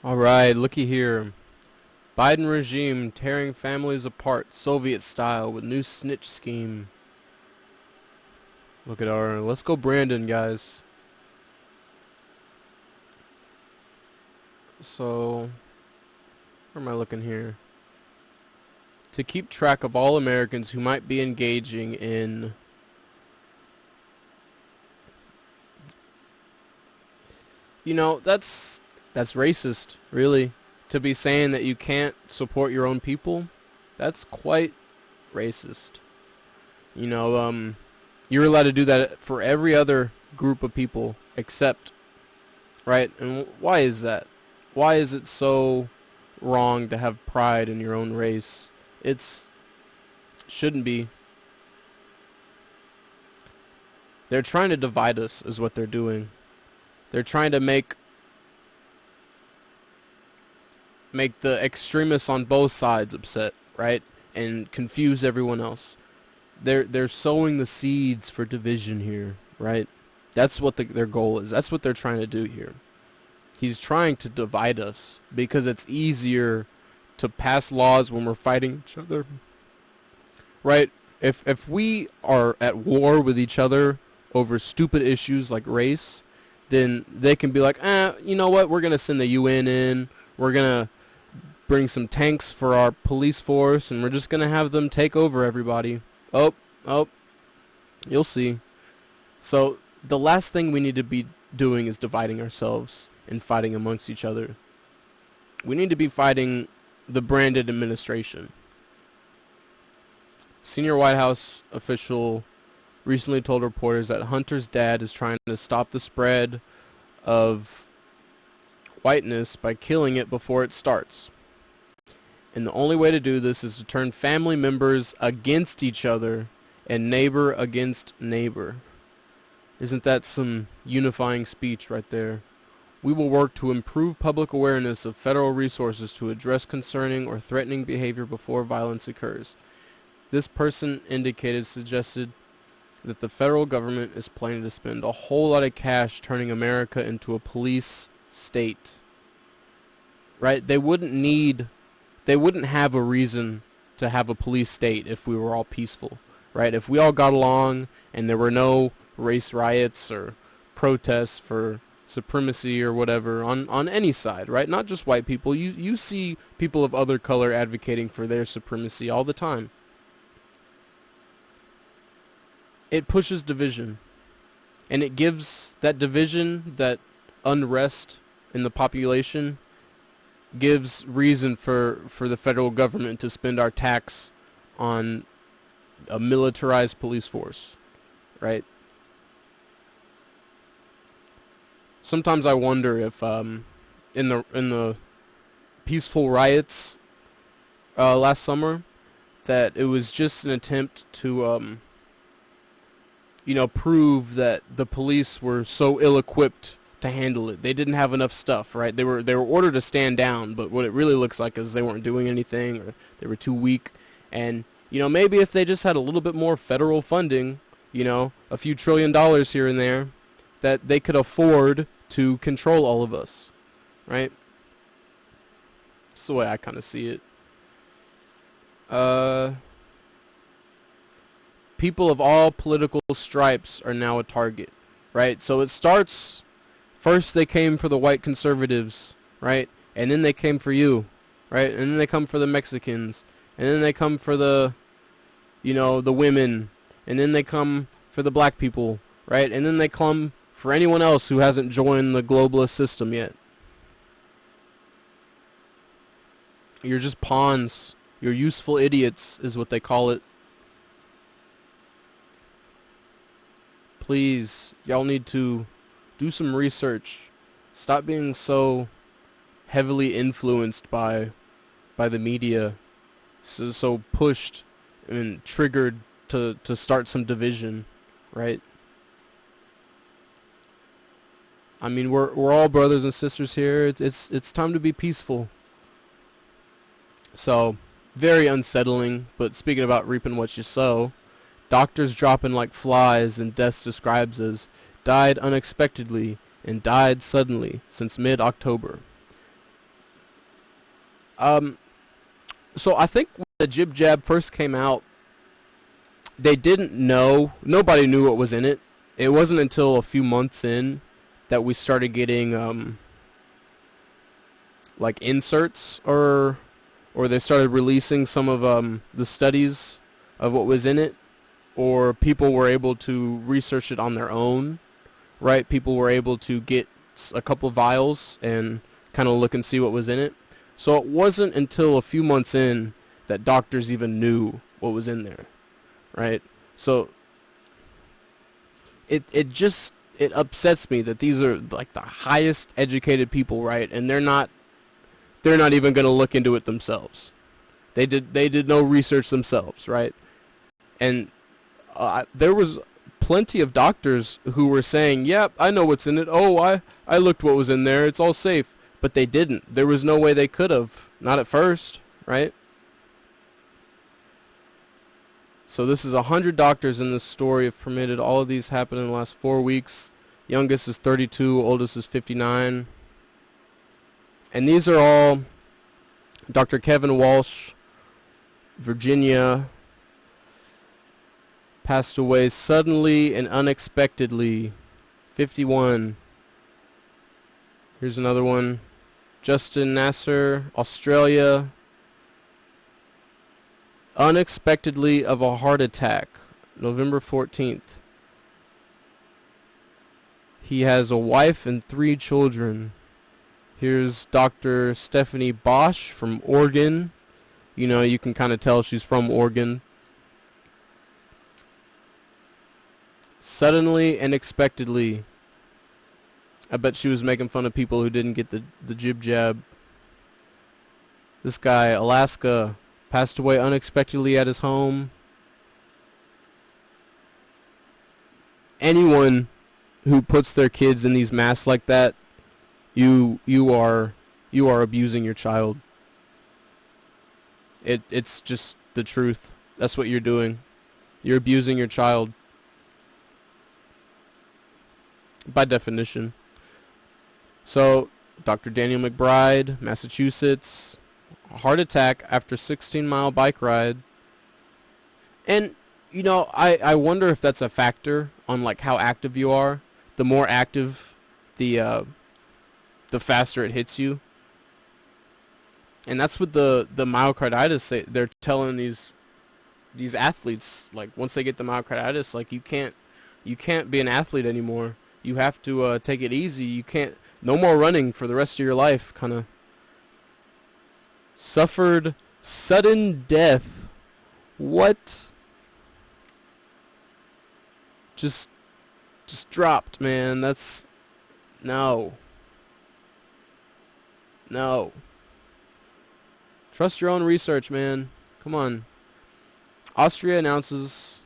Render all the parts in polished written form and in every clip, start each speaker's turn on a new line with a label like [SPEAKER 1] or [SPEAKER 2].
[SPEAKER 1] Alright, looky here. Biden regime tearing families apart, Soviet style, with new snitch scheme. Look at let's go Brandon, guys. So, where am I looking here? To keep track of all Americans who might be engaging in that's racist, really. To be saying that you can't support your own people, that's quite racist. You're allowed to do that for every other group of people except, right? And why is that? Why is it so wrong to have pride in your own race? Shouldn't be. They're trying to divide us, is what they're doing. They're trying to make the extremists on both sides upset, right? And confuse everyone else. They're sowing the seeds for division here, right? That's what their goal is. That's what they're trying to do here. He's trying to divide us because it's easier to pass laws when we're fighting each other, right? If we are at war with each other over stupid issues like race, then they can be like, you know what? We're gonna send the UN in. We're gonna bring some tanks for our police force, and we're just gonna have them take over everybody. Oh, you'll see. So the last thing we need to be doing is dividing ourselves and fighting amongst each other. We need to be fighting the branded administration. Senior White House official recently told reporters that Hunter's dad is trying to stop the spread of whiteness by killing it before it starts. And the only way to do this is to turn family members against each other and neighbor against neighbor. Isn't that some unifying speech right there? We will work to improve public awareness of federal resources to address concerning or threatening behavior before violence occurs. This person suggested that the federal government is planning to spend a whole lot of cash turning America into a police state. Right? They wouldn't have a reason to have a police state if we were all peaceful, right? If we all got along and there were no race riots or protests for supremacy or whatever on any side, right? Not just white people. You see people of other color advocating for their supremacy all the time. It pushes division, and it gives that division, that unrest in the population, gives reason for the federal government to spend our tax on a militarized police force, right? Sometimes I wonder if in the peaceful riots last summer, that it was just an attempt to prove that the police were so ill-equipped to handle it. They didn't have enough stuff, right? They were ordered to stand down, but what it really looks like is they weren't doing anything, or they were too weak. And maybe if they just had a little bit more federal funding, a few $1 trillion here and there, that they could afford to control all of us, right? That's the way I kind of see it. People of all political stripes are now a target, right? So it starts, first they came for the white conservatives, right? And then they came for you, right? And then they come for the Mexicans. And then they come for the women. And then they come for the black people, right? And then they come for anyone else who hasn't joined the globalist system yet. You're just pawns. You're useful idiots is what they call it. Please, y'all need to do some research. Stop being so heavily influenced by the media, so pushed and triggered to start some division, right? I mean, we're all brothers and sisters here. It's time to be peaceful. So, very unsettling. But speaking about reaping what you sow, doctors dropping like flies, and deaths describes as died unexpectedly and died suddenly since mid-October. Um, so I think when the jib jab first came out, they didn't know. Nobody knew what was in it. It wasn't until a few months in that we started getting like inserts, or they started releasing some of the studies of what was in it, or people were able to research it on their own, right? People were able to get a couple vials and kind of look and see what was in it. So it wasn't until a few months in that doctors even knew what was in there, right? So it upsets me that these are like the highest educated people, right? And they're not even going to look into it themselves. They did no research themselves, right? And there was plenty of doctors who were saying, "Yep, I know what's in it. Oh, I looked what was in there. It's all safe." But they didn't. There was no way they could have. Not at first, right? So this is 100 doctors in this story have permitted all of these happen in the last 4 weeks. Youngest is 32, oldest is 59. And these are all Dr. Kevin Walsh, Virginia, passed away suddenly and unexpectedly, 51. Here's another one. Justin Nasser, Australia, unexpectedly of a heart attack, November 14th. He has a wife and 3 children. Here's Dr. Stephanie Bosch from Oregon. You know, you can kind of tell she's from Oregon. Suddenly and unexpectedly. I bet she was making fun of people who didn't get the jib jab. This guy, Alaska, passed away unexpectedly at his home. Anyone who puts their kids in these masks like that, you are abusing your child. It's just the truth. That's what you're doing. You're abusing your child. By definition. So, Dr. Daniel McBride, Massachusetts, heart attack after 16-mile bike ride. And, you know, I wonder if that's a factor on, like, how active you are. The more active, the faster it hits you. And that's what the myocarditis, they're telling these athletes, like, once they get the myocarditis, like, you can't be an athlete anymore. You have to take it easy. You can't. No more running for the rest of your life, kind of. Suffered sudden death. What? Just dropped, man. That's... No. Trust your own research, man. Come on. Austria announces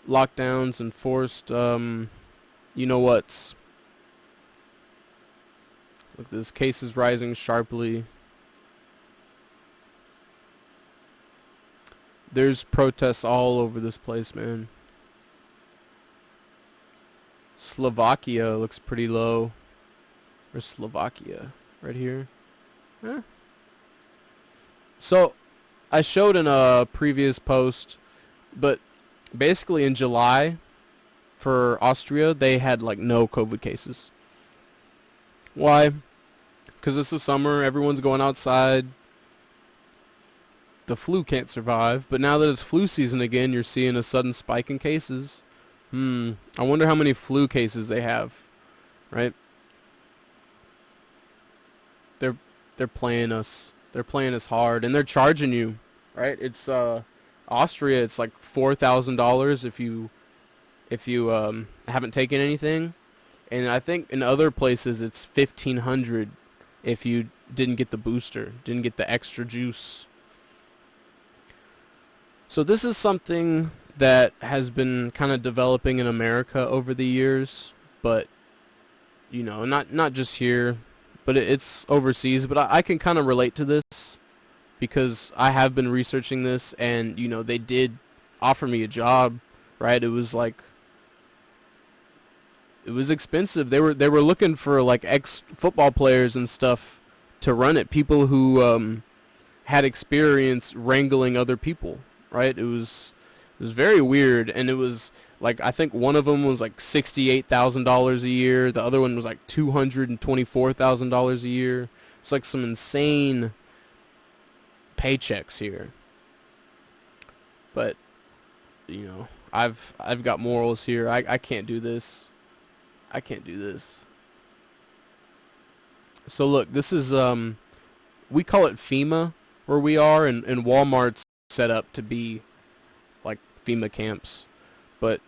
[SPEAKER 1] lockdowns and forced, you know what's. Look, this case is rising sharply. There's protests all over this place, man. Slovakia looks pretty low. Where's Slovakia? Right here. Huh? So, I showed in a previous post, but basically in July, for Austria, they had like no COVID cases. Why? Because it's the summer, everyone's going outside. The flu can't survive, but now that it's flu season again, you're seeing a sudden spike in cases. I wonder how many flu cases they have, right? They're playing us. They're playing us hard, and they're charging you, right? It's Austria. It's like $4,000 if you haven't taken anything. And I think in other places it's $1,500 if you didn't get the booster, didn't get the extra juice. So this is something that has been kind of developing in America over the years, but you know, not just here, but it's overseas. But I can kind of relate to this because I have been researching this, and you know, they did offer me a job, right? It was like, it was expensive. They were looking for like ex-football players and stuff to run it. People who had experience wrangling other people, right? It was very weird, and it was like, I think one of them was like $68,000 a year. The other one was like $224,000 a year. It's like some insane paychecks here. But you know, I've got morals here. I can't do this. I can't do this. So look, this is we call it FEMA where we are, and Walmart's set up to be like FEMA camps. But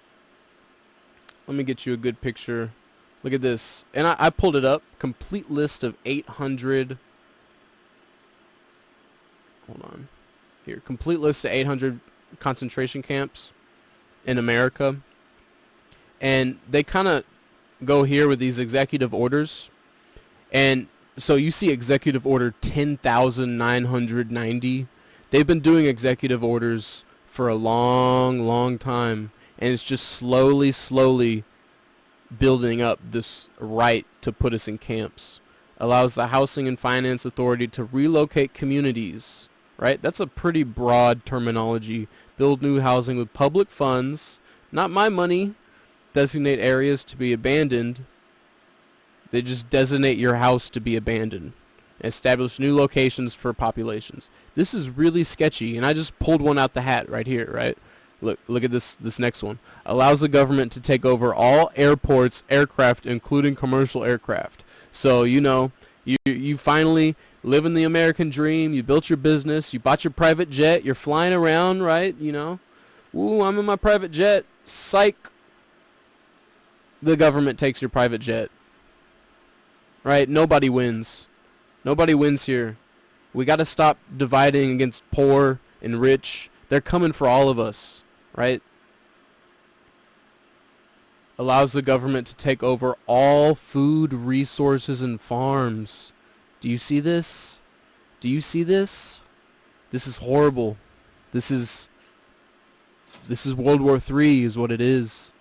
[SPEAKER 1] let me get you a good picture. Look at this. And I pulled it up. Complete list of 800. Hold on. Here. Complete list of 800 concentration camps in America. And they kind of go here with these executive orders. And so you see Executive Order 10,990. They've been doing executive orders for a long, long time. And it's just slowly building up this right to put us in camps. Allows the Housing and Finance Authority to relocate communities. Right? That's a pretty broad terminology. Build new housing with public funds. Not my money. Designate areas to be abandoned. They just designate your house to be abandoned. Establish new locations for populations. This is really sketchy, and I just pulled one out the hat right here, right? Look at this next one. Allows the government to take over all airports, aircraft, including commercial aircraft. So, you know, you finally live in the American dream. You built your business. You bought your private jet. You're flying around, right? You know, ooh, I'm in my private jet. Psych. The government takes your private jet. Right? Nobody wins. Nobody wins here. We got to stop dividing against poor and rich. They're coming for all of us, right? Allows the government to take over all food resources and farms. Do you see this? Do you see this? This is horrible. This is World War III is what it is.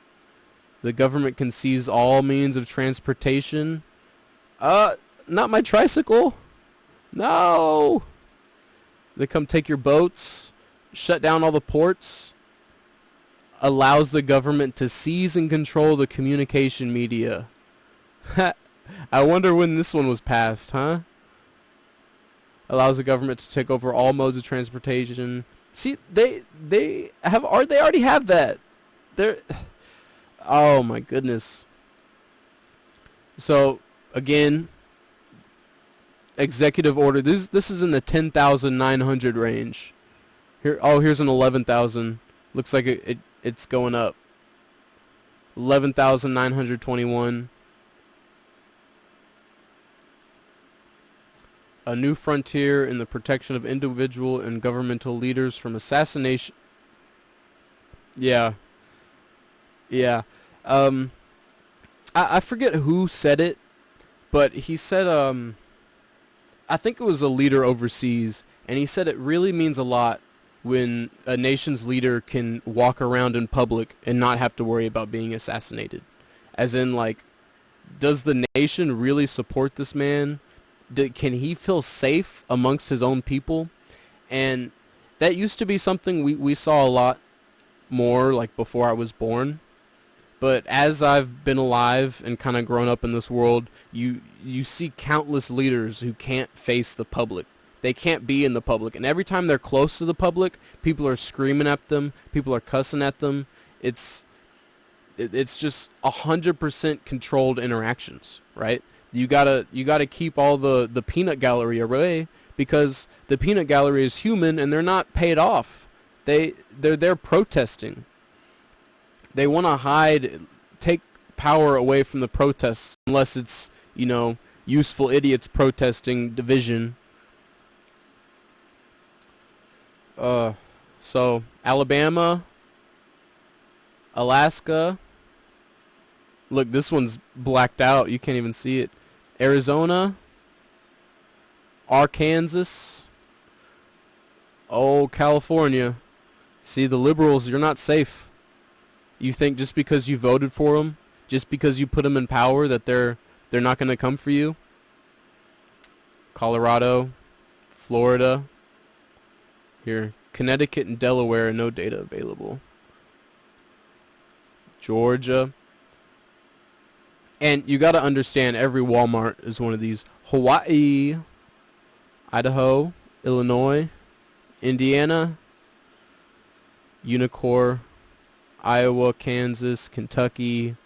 [SPEAKER 1] The government can seize all means of transportation. Not my tricycle. No. They come take your boats, shut down all the ports. Allows the government to seize and control the communication media. I wonder when this one was passed, huh? Allows the government to take over all modes of transportation. See, they already have that. Oh my goodness. So again, executive order. This is in the 10,900 range. Here's an 11,000. Looks like it's going up. 11,921. A new frontier in the protection of individual and governmental leaders from assassination. Yeah. I forget who said it, but he said, I think it was a leader overseas, and he said it really means a lot when a nation's leader can walk around in public and not have to worry about being assassinated. As in, like, does the nation really support this man? Can he feel safe amongst his own people? And that used to be something we saw a lot more, like, before I was born. But as I've been alive and kind of grown up in this world, you see countless leaders who can't face the public. They can't be in the public. And every time they're close to the public, people are screaming at them. People are cussing at them. It's just 100% controlled interactions, right? You gotta keep all the peanut gallery away, because the peanut gallery is human and they're not paid off. They're there protesting. They want to take power away from the protests, unless it's, you know, useful idiots protesting division. So Alabama, Alaska. Look, this one's blacked out. You can't even see it. Arizona, Arkansas. Oh, California. See, the liberals, you're not safe. You think just because you voted for them, just because you put them in power, that they're not going to come for you? Colorado, Florida. Here, Connecticut and Delaware, no data available. Georgia. And you got to understand, every Walmart is one of these. Hawaii, Idaho, Illinois, Indiana, Unicor, Iowa, Kansas, Kentucky,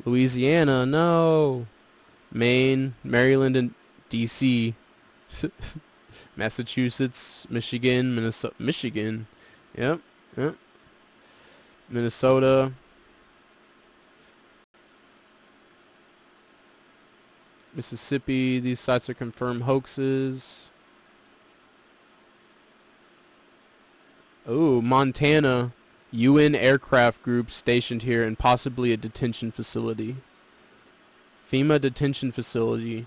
[SPEAKER 1] Louisiana, no, Maine, Maryland, and D.C., Massachusetts, Michigan, Minnesota, yep, Minnesota, Mississippi. These sites are confirmed hoaxes. Oh, Montana, UN aircraft group stationed here and possibly a detention facility. FEMA detention facility.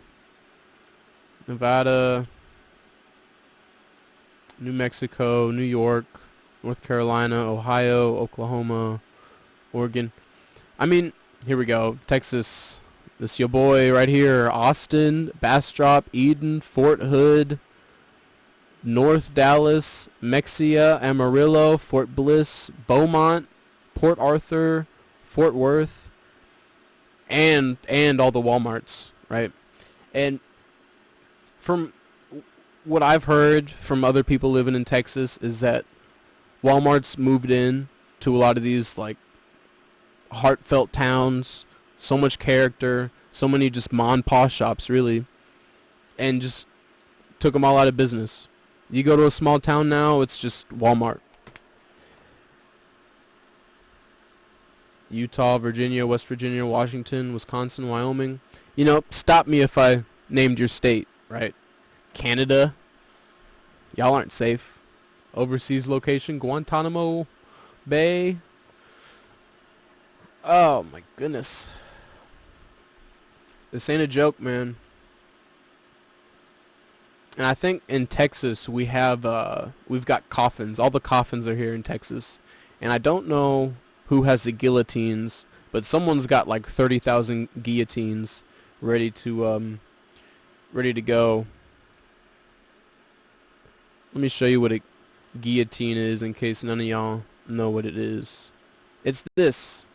[SPEAKER 1] Nevada, New Mexico, New York, North Carolina, Ohio, Oklahoma, Oregon. I mean, here we go. Texas. This your boy right here. Austin, Bastrop, Eden, Fort Hood, North Dallas, Mexia, Amarillo, Fort Bliss, Beaumont, Port Arthur, Fort Worth, and all the Walmarts, right? And from what I've heard from other people living in Texas is that Walmart's moved in to a lot of these like heartfelt towns, so much character, so many just ma and pa shops really, and just took them all out of business. You go to a small town now, it's just Walmart. Utah, Virginia, West Virginia, Washington, Wisconsin, Wyoming. You know, stop me if I named your state, right? Canada. Y'all aren't safe. Overseas location, Guantanamo Bay. Oh my goodness. This ain't a joke, man. And I think in Texas we've got coffins. All the coffins are here in Texas. And I don't know who has the guillotines, but someone's got like 30,000 guillotines ready to go. Let me show you what a guillotine is in case none of y'all know what it is. It's this.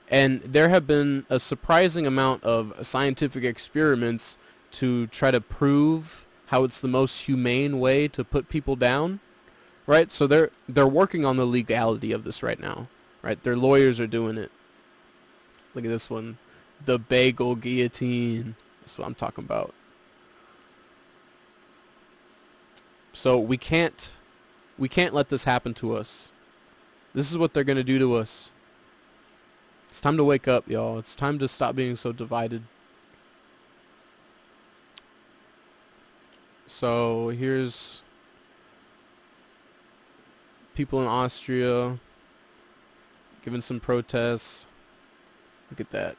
[SPEAKER 1] And there have been a surprising amount of scientific experiments to try to prove how it's the most humane way to put people down, right? So they're working on the legality of this right now, right? Their lawyers are doing it. Look at this one, the bagel guillotine. That's what I'm talking about. So we can't let this happen to us. This is what they're gonna do to us. It's time to wake up, y'all. It's time to stop being so divided. So here's people in Austria giving some protests. Look at that.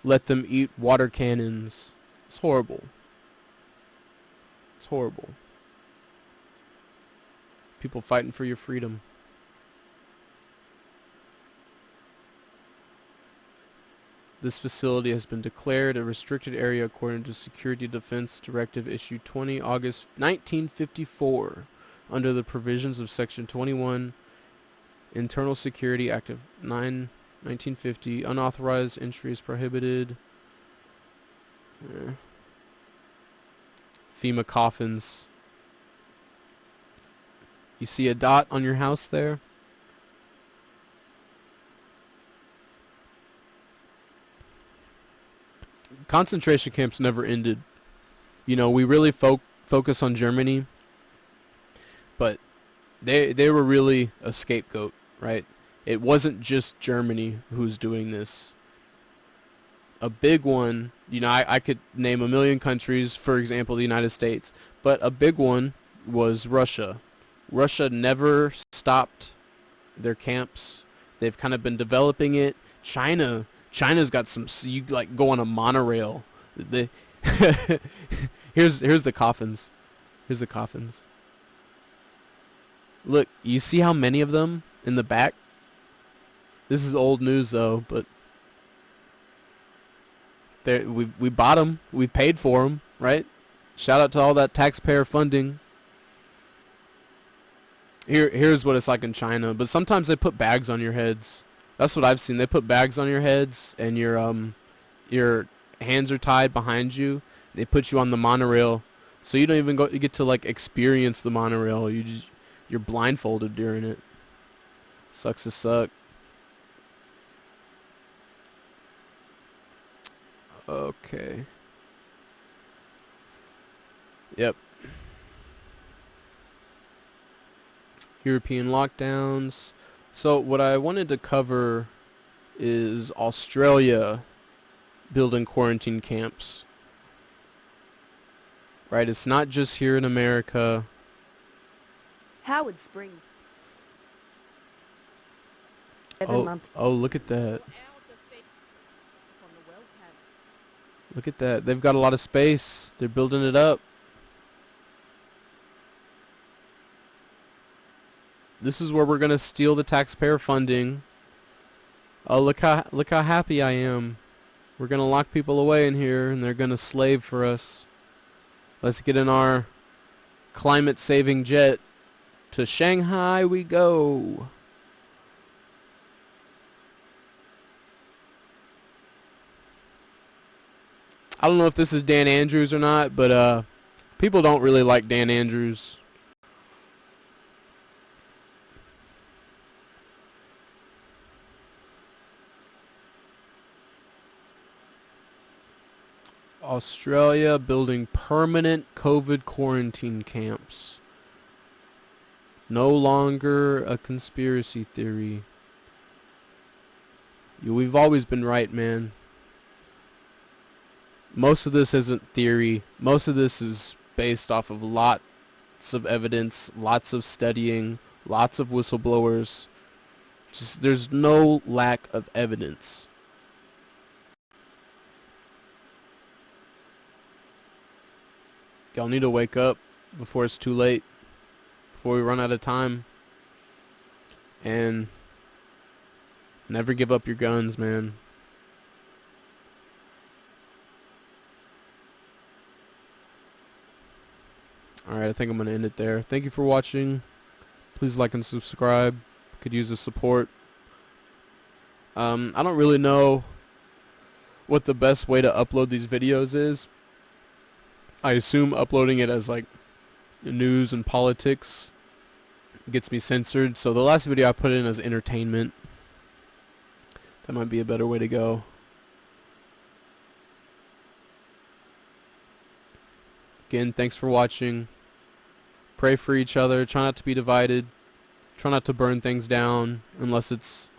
[SPEAKER 1] Let them eat water cannons. It's horrible. It's horrible. People fighting for your freedom. This facility has been declared a restricted area according to Security Defense Directive Issue 20, August 1954, under the provisions of Section 21, Internal Security Act of 1950. Unauthorized entry is prohibited. FEMA coffins. You see a dot on your house there? Concentration camps never ended. You know, we really focus on Germany, but they were really a scapegoat, right? It wasn't just Germany who's doing this. A big one, you know, I could name a million countries, for example, the United States, but a big one was Russia. Russia never stopped their camps. They've kind of been developing it. China's got some, you like go on a monorail. Here's the coffins. Here's the coffins. Look, you see how many of them in the back? This is old news though, but we bought them. We paid for them, right? Shout out to all that taxpayer funding. Here's what it's like in China, but sometimes they put bags on your heads. That's what I've seen. They put bags on your heads, and your hands are tied behind you. They put you on the monorail, so you don't even get to like experience the monorail. You're blindfolded during it. Sucks to suck. Okay. Yep. European lockdowns. So what I wanted to cover is Australia building quarantine camps. Right, it's not just here in America.
[SPEAKER 2] Howard Springs.
[SPEAKER 1] Oh, look at that. Look at that. They've got a lot of space. They're building it up. This is where we're gonna steal the taxpayer funding. Oh, look how happy I am. We're gonna lock people away in here, and they're gonna slave for us. Let's get in our climate-saving jet. To Shanghai we go. I don't know if this is Dan Andrews or not, but people don't really like Dan Andrews. Australia building permanent COVID quarantine camps. No longer a conspiracy theory. We've always been right, man. Most of this isn't theory. Most of this is based off of lots of evidence, lots of studying, lots of whistleblowers. Just there's no lack of evidence. Y'all need to wake up before it's too late, before we run out of time. And never give up your guns, man. Alright, I think I'm going to end it there. Thank you for watching. Please like and subscribe. Could use the support. I don't really know what the best way to upload these videos is. I assume uploading it as like news and politics gets me censored. So the last video I put in as entertainment. That might be a better way to go. Again, thanks for watching. Pray for each other. Try not to be divided. Try not to burn things down unless it's,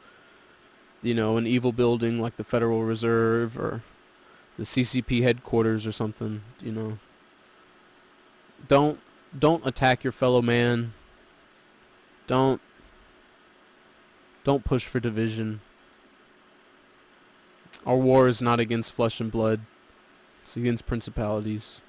[SPEAKER 1] you know, an evil building like the Federal Reserve or the CCP headquarters or something, you know. Don't attack your fellow man. Don't push for division. Our war is not against flesh and blood. It's against principalities.